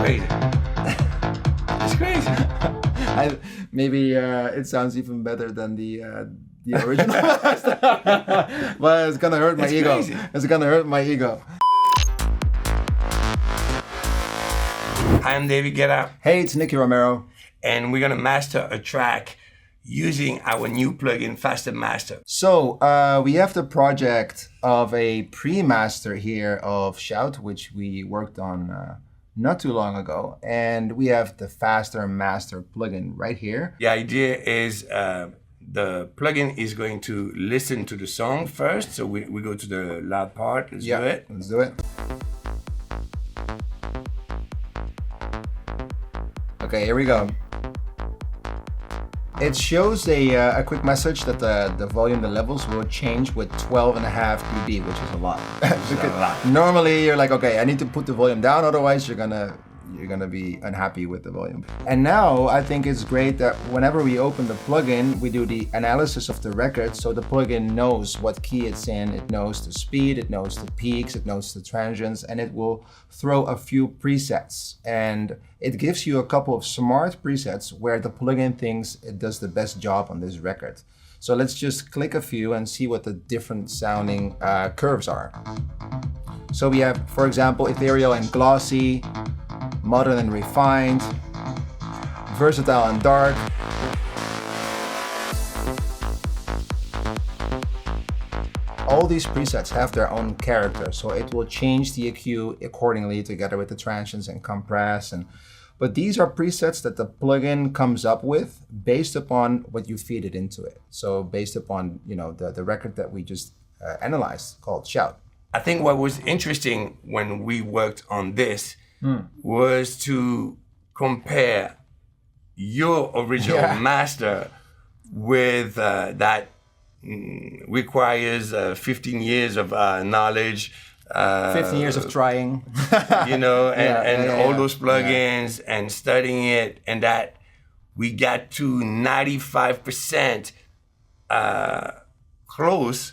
crazy. It's crazy. Maybe it sounds even better than the original. But it's gonna hurt my ego. Crazy. It's gonna hurt my ego. Hi, I'm David Guetta, Hey, it's Nicky Romero. and we're gonna master a track using our new plugin, Faster Master. So we have the project of a pre-master here of Shout, which we worked on not too long ago, and we have the Faster Master plugin right here. The idea is the plugin is going to listen to the song first. So we go to the loud part. Let's do it. Let's do it. Okay, here we go. It shows a quick message that the volume, the levels will change with 12.5 dB, which is a lot. Normally, you're like, okay, I need to put the volume down, otherwise you're gonna be unhappy with the volume. And now I think it's great that whenever we open the plugin, we do the analysis of the record, so the plugin knows what key it's in, it knows the speed, it knows the peaks, it knows the transients, and it will throw a few presets. And it gives you a couple of smart presets where the plugin thinks it does the best job on this record. So let's just click a few and see what the different sounding curves are. So we have, for example, ethereal and glossy, modern and refined, versatile and dark. All these presets have their own character, so it will change the EQ accordingly together with the transients and compress. But these are presets that the plugin comes up with based upon what you feed it into it. So based upon the record that we just analyzed called Shout. I think what was interesting when we worked on this was to compare your original master with that requires 15 years of knowledge. 15 years of trying. And all those plugins and studying it, and that we got to 95% close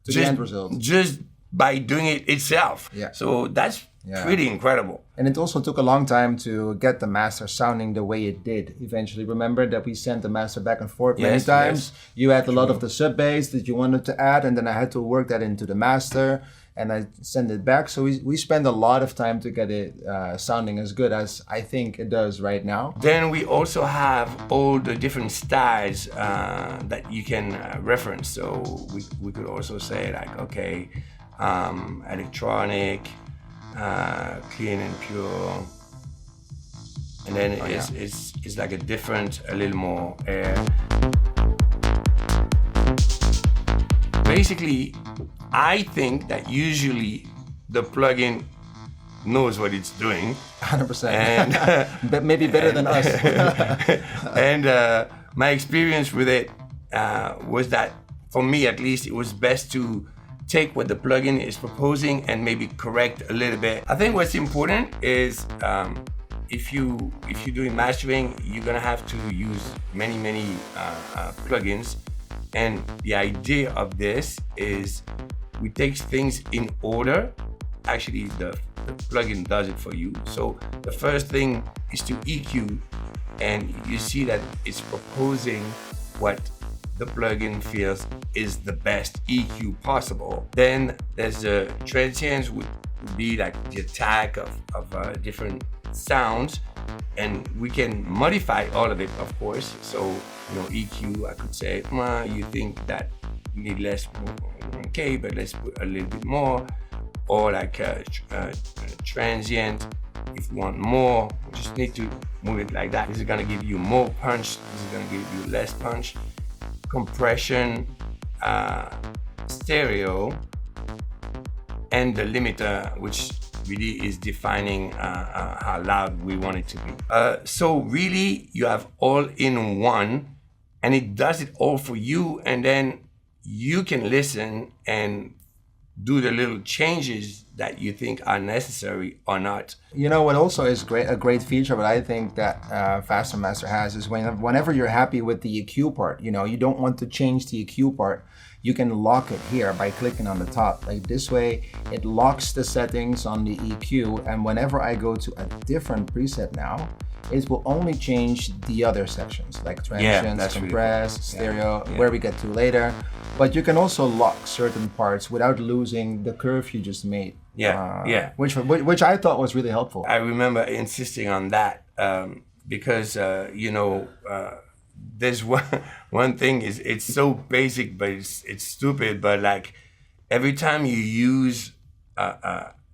to the end result. Just by doing it itself. Yeah. So that's pretty incredible. And it also took a long time to get the master sounding the way it did eventually. Remember that we sent the master back and forth many times. Yes. You had a lot of the sub bass that you wanted to add, and then I had to work that into the master and I send it back. So we spent a lot of time to get it sounding as good as I think it does right now. Then we also have all the different styles that you can reference. So we could also say like, okay, electronic, clean and pure, and then it's like a little more air. Basically, I think that usually the plugin knows what it's doing. 100%. And but maybe better than us. And my experience with it was that, for me at least, it was best to take what the plugin is proposing and maybe correct a little bit. I think what's important is if you're doing mastering, you're gonna have to use many plugins. And the idea of this is we take things in order. Actually, the plugin does it for you. So the first thing is to EQ, and you see that it's proposing what the plugin feels is the best EQ possible. Then there's the transients, would be like the attack of different sounds, and we can modify all of it, of course. So EQ, I could say, you think that you need less, okay, but let's put a little bit more. Or like a transient, if you want more, you just need to move it like that. This is gonna give you more punch, this is gonna give you less punch. Compression, stereo, and the limiter, which really is defining how loud we want it to be. So really, you have all in one, and it does it all for you, and then you can listen and do the little changes that you think are necessary or not. What also is a great feature, but I think that Faster Master has is whenever you're happy with the EQ part, you don't want to change the EQ part, you can lock it here by clicking on the top. Like this way, it locks the settings on the EQ, and whenever I go to a different preset now, it will only change the other sections, like transients, compress, really cool. Stereo, where we get to later. But you can also lock certain parts without losing the curve you just made. Which I thought was really helpful. I remember insisting on that because there's one thing is it's so basic, but it's stupid. But like every time you use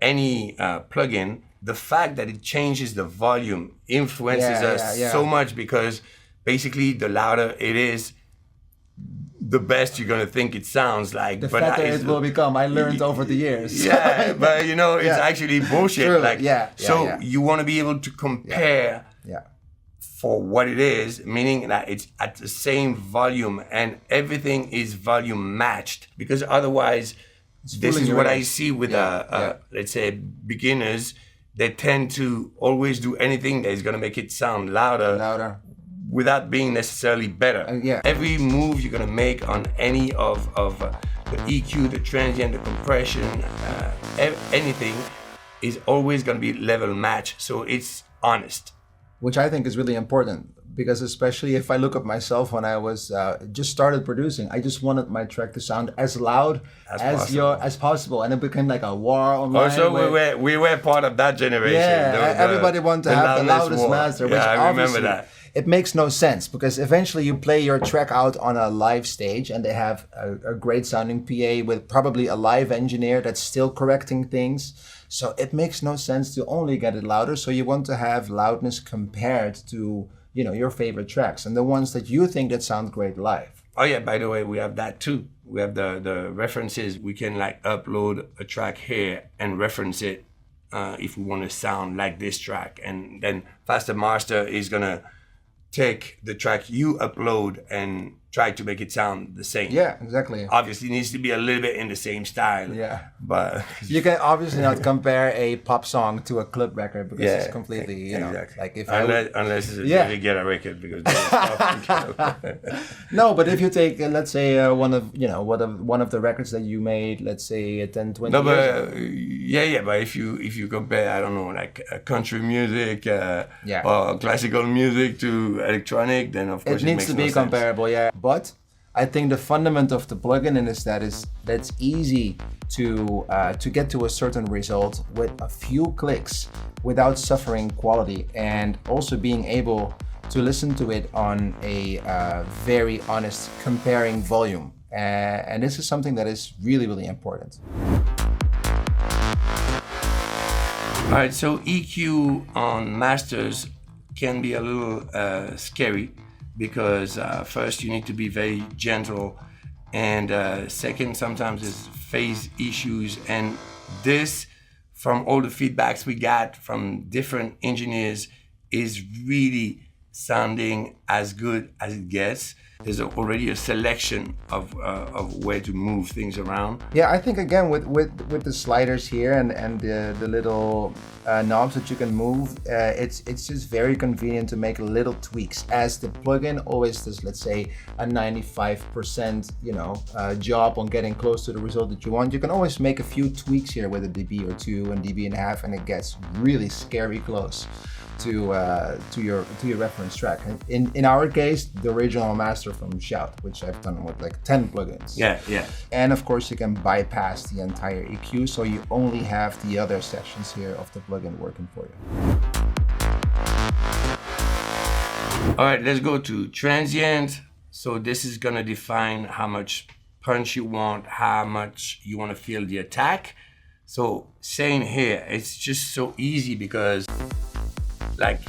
any plugin, the fact that it changes the volume influences us so much, because basically the louder it is, the best you're gonna think it sounds like. The fatter it will become. I learned over the years. Yeah, but it's actually bullshit. True. Like, you want to be able to compare for what it is, meaning that it's at the same volume and everything is volume matched. Because otherwise, this is what I see with let's say beginners. They tend to always do anything that is gonna make it sound louder. Without being necessarily better. Every move you're gonna make on any of the EQ, the transient, the compression, anything is always gonna be level match. So it's honest. Which I think is really important, because especially if I look at myself when I was just started producing, I just wanted my track to sound as loud as possible, and it became like a war online. Also, we were part of that generation. Everybody wanted to have the loudest master. Which I remember that. It makes no sense, because eventually you play your track out on a live stage and they have a great sounding PA with probably a live engineer that's still correcting things. So it makes no sense to only get it louder. So you want to have loudness compared to, your favorite tracks and the ones that you think that sound great live. Oh yeah, by the way, we have that too. We have the references. We can upload a track here and reference it if we want to sound like this track. And then Faster Master is gonna take the track you upload and try to make it sound the same. Yeah, exactly. Obviously, it needs to be a little bit in the same style. Yeah. But you can obviously not compare a pop song to a club record, because it's completely, exactly. Like if unless it's a David Guetta record, because no, but if you take let's say one of the records that you made, let's say 10, 20 years ago. But if you compare, I don't know, like country music or classical music to electronic, then of course it needs to be comparable. But I think the fundament of the plugin is that it's easy to get to a certain result with a few clicks without suffering quality, and also being able to listen to it on a very honest comparing volume. And this is something that is really, really important. All right, so EQ on masters can be a little scary, because first you need to be very gentle, and second, sometimes there's phase issues. And this, from all the feedbacks we got from different engineers, is really sounding as good as it gets. There's already a selection of where to move things around. Yeah, I think again with the sliders here and the little knobs that you can move, it's just very convenient to make little tweaks, as the plugin always does, let's say a 95% job on getting close to the result that you want. You can always make a few tweaks here with a dB or two and dB and a half, and it gets really scary close to your reference track. In our case, the original master from Shout, which I've done with like 10 plugins. Yeah. And of course, you can bypass the entire EQ, so you only have the other sections here of the plugin working for you. All right, let's go to transient. So this is gonna define how much punch you want, how much you want to feel the attack. So saying here, it's just so easy, because like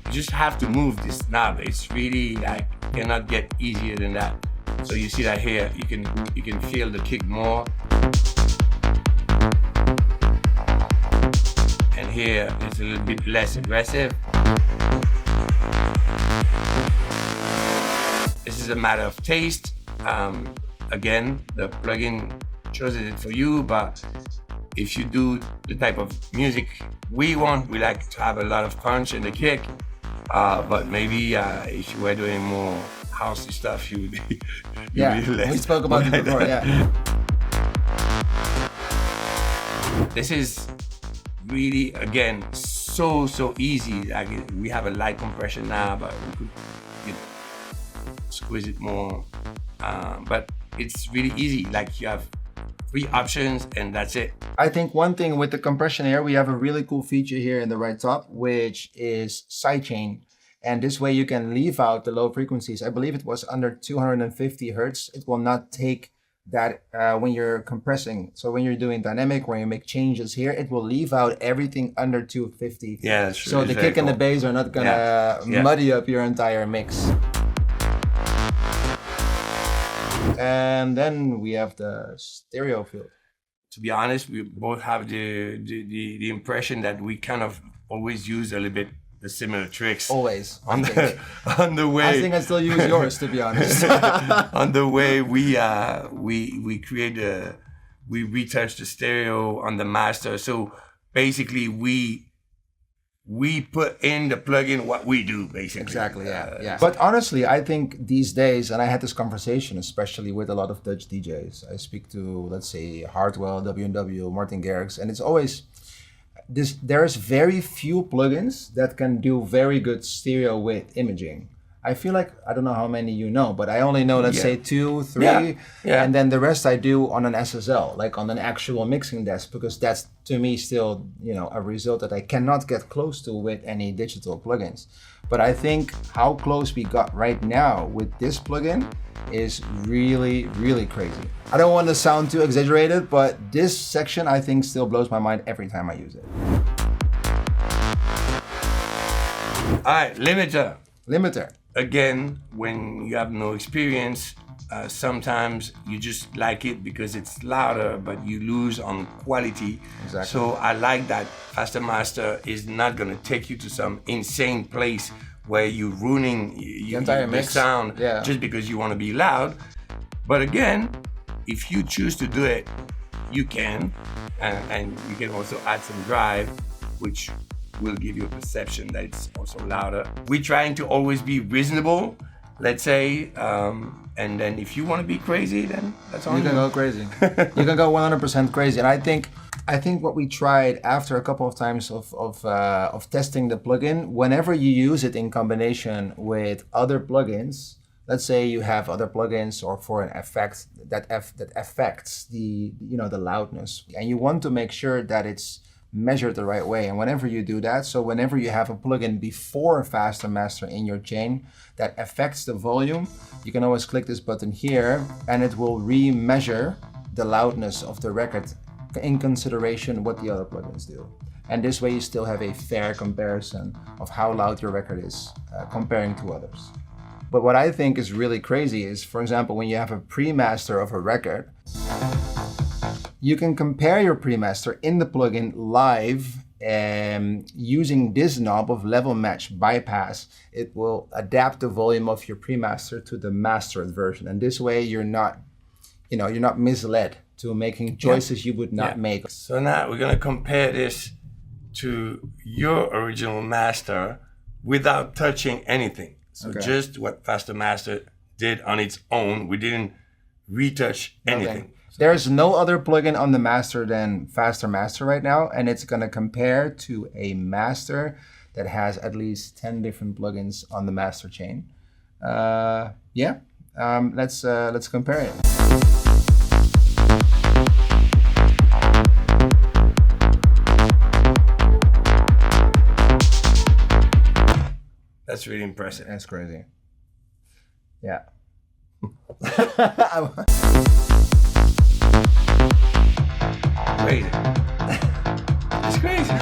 you just have to move this knob. It's really like cannot get easier than that. So you see that here, you can feel the kick more. And here it's a little bit less aggressive. This is a matter of taste. Again, the plugin chooses it for you, but if you do the type of music we want, we like to have a lot of punch in the kick. But maybe if you were doing more housey stuff, you Yeah, really let we spoke about it before. Yeah. This is really, again, so easy. Like we have a light compression now, but we could, squeeze it more. But it's really easy. Like you have 3 options and that's it. I think one thing with the compression here, we have a really cool feature here in the right top, which is sidechain. And this way you can leave out the low frequencies. I believe it was under 250 hertz. It will not take that when you're compressing. So when you're doing dynamic, when you make changes here, it will leave out everything under 250. Yeah, that's true. So the kick and the bass are not gonna muddy up your entire mix. And then we have the stereo field. To be honest, we both have the impression that we kind of always use a little bit the similar tricks. Always. On the way. I think I still use yours, to be honest. On the way we create we retouch the stereo on the master. So basically we put in the plugin what we do, basically. Exactly, yeah. But honestly, I think these days, and I had this conversation, especially with a lot of Dutch DJs. I speak to, let's say, Hardwell, W&W, Martin Garrix, and it's always there's very few plugins that can do very good stereo with imaging. I feel like, I don't know how many you know, but I only know, let's say 2, 3, and then the rest I do on an SSL, like on an actual mixing desk, because that's, to me, still, a result that I cannot get close to with any digital plugins. But I think how close we got right now with this plugin is really, really crazy. I don't want to sound too exaggerated, but this section I think still blows my mind every time I use it. All right, limiter. Limiter. Again, when you have no experience, sometimes you just like it because it's louder, but you lose on quality. Exactly. So I like that Faster Master is not going to take you to some insane place where you're ruining the entire mix sound just because you want to be loud. But again, if you choose to do it, you can, and you can also add some drive, which will give you a perception that it's also louder. We're trying to always be reasonable, let's say, and then if you want to be crazy, then that's all you can go crazy. You can go 100% crazy. And I think what we tried after a couple of times of testing the plugin, whenever you use it in combination with other plugins, let's say you have other plugins or for an effect that affects the the loudness, and you want to make sure that it's measured the right way. And whenever you do that, so whenever you have a plugin before Faster Master in your chain that affects the volume, you can always click this button here and it will re-measure the loudness of the record in consideration what the other plugins do. And this way you still have a fair comparison of how loud your record is comparing to others. But what I think is really crazy is, for example, when you have a pre-master of a record, you can compare your pre-master in the plugin live using this knob of level match bypass. It will adapt the volume of your pre-master to the mastered version. And this way you're not misled to making choices you would not make. So now we're gonna compare this to your original master without touching anything. So just what Faster Master did on its own. We didn't retouch anything. Okay. There's no other plugin on the master than Faster Master right now, and it's gonna compare to a master that has at least 10 different plugins on the master chain. Let's compare it. That's really impressive. That's crazy. Yeah. Crazy. It's crazy.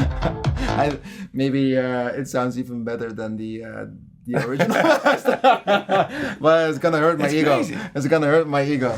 Maybe it sounds even better than the original. But it's gonna hurt my ego. Crazy. It's gonna hurt my ego.